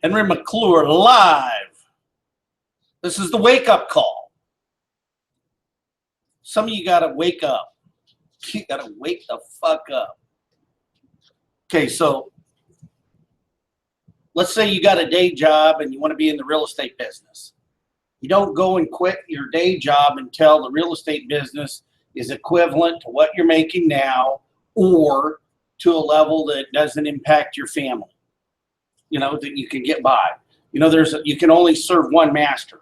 Henry McClure live. This is the wake-up call. Some of you got to wake up. You got to wake the fuck up. Okay, so let's say you got a day job and you want to be in the real estate business. You don't go and quit your day job until the real estate business is equivalent to what you're making now or to a level that doesn't impact your family. You know, that you can get by. You know, you can only serve one master.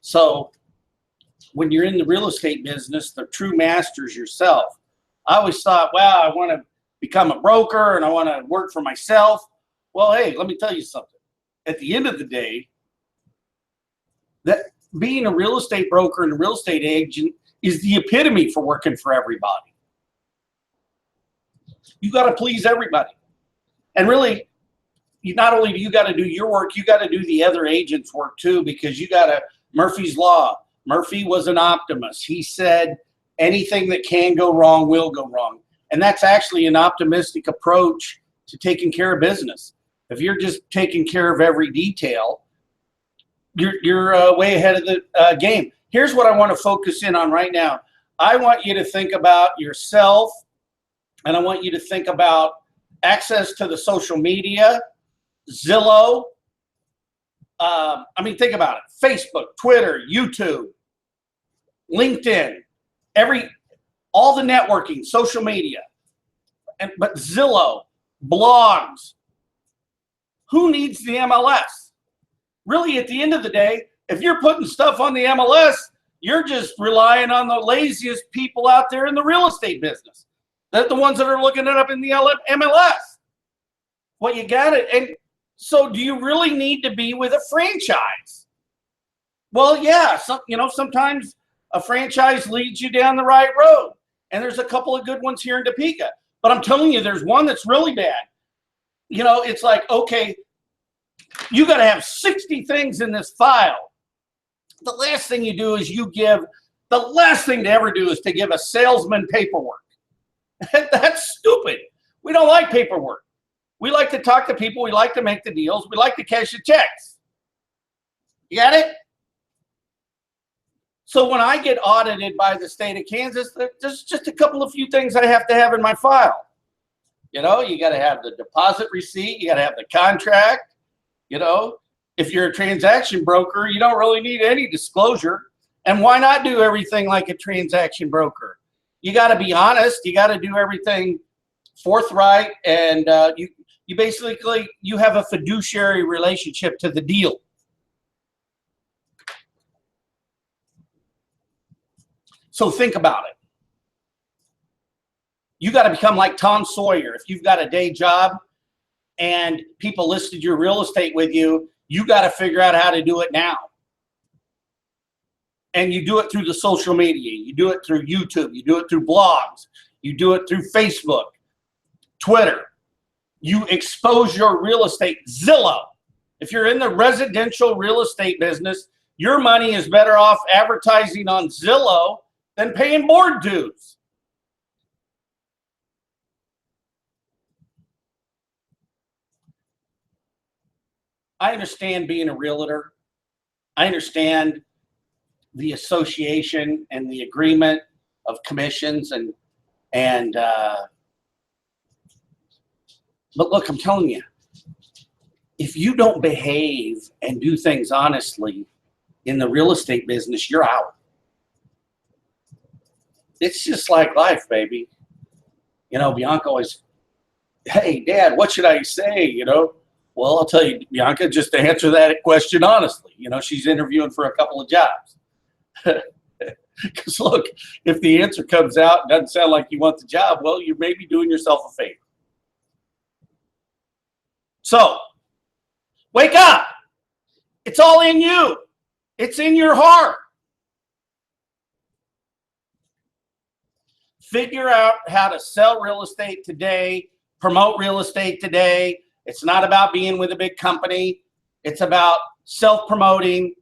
So when you're in the real estate business, the true master's yourself. I always thought, wow, I want to become a broker and I want to work for myself. Well, hey, let me tell you something. At the end of the day, that being a real estate broker and a real estate agent is the epitome for working for everybody. You got to please everybody. And really, not only do you got to do your work, you got to do the other agents' work too, because you got to, Murphy's Law. Murphy was an optimist. He said anything that can go wrong will go wrong. And that's actually an optimistic approach to taking care of business. If you're just taking care of every detail, you're way ahead of the game. Here's what I want to focus in on right now. I want you to think about yourself, and I want you to think about access to the social media, Zillow. Think about it. Facebook, Twitter, YouTube, LinkedIn, all the networking, social media, but Zillow, blogs. Who needs the MLS? Really, at the end of the day, if you're putting stuff on the MLS, you're just relying on the laziest people out there in the real estate business. They're the ones that are looking it up in the MLS. Well, you got it. And so do you really need to be with a franchise? Well, yeah, sometimes a franchise leads you down the right road. And there's a couple of good ones here in Topeka. But I'm telling you, there's one that's really bad. You know, it's like, okay, you got to have 60 things in this file. The last thing you do is the last thing to ever do is to give a salesman paperwork. That's stupid. We don't like paperwork. We like to talk to people. We like to make the deals. We like to cash the checks. You got it? So when I get audited by the state of Kansas, there's just a couple of few things I have to have in my file. You know, you got to have the deposit receipt. You got to have the contract. You know, if you're a transaction broker, you don't really need any disclosure. And why not do everything like a transaction broker? You got to be honest. You got to do everything forthright. And you basically, you have a fiduciary relationship to the deal. So think about it. You got to become like Tom Sawyer. If you've got a day job and people listed your real estate with you, you got to figure out how to do it now. And you do it through the social media. You do it through YouTube. You do it through blogs. You do it through Facebook, Twitter. You expose your real estate. Zillow. If you're in the residential real estate business, your money is better off advertising on Zillow than paying board dues. I understand being a realtor. I understand the association and the agreement of commissions but look, I'm telling you, if you don't behave and do things honestly in the real estate business, you're out. It's just like life, baby. You know, Bianca always, hey, Dad, what should I say? You know, well, I'll tell you, Bianca, just to answer that question honestly. You know, she's interviewing for a couple of jobs. Because look, if the answer comes out and doesn't sound like you want the job, well, you're maybe doing yourself a favor. So, wake up. It's all in you. It's in your heart. Figure out how to sell real estate today, promote real estate today. It's not about being with a big company. It's about self-promoting.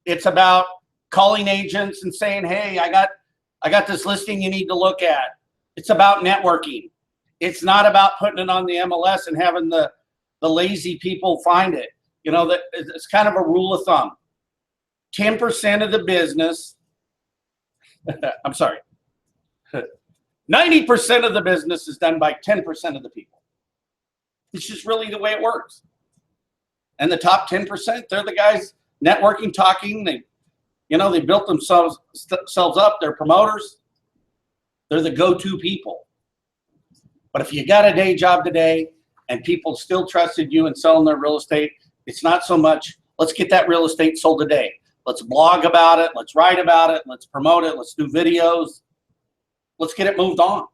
It's about calling agents and saying, hey, I got this listing you need to look at. It's about networking. It's not about putting it on the MLS and having the lazy people find it. You know, that it's kind of a rule of thumb. 10% of the business, I'm sorry, 90% of the business is done by 10% of the people. It's just really the way it works. And the top 10%, they're the guys networking, talking. They built themselves up. They're promoters. They're the go-to people. But if you got a day job today and people still trusted you in selling their real estate, it's not so much, let's get that real estate sold today. Let's blog about it. Let's write about it. Let's promote it. Let's do videos. Let's get it moved on.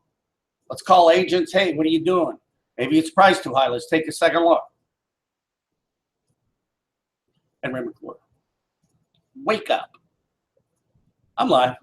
Let's call agents. Hey, what are you doing? Maybe it's priced too high. Let's take a second look. And remember, wake up. I'm live.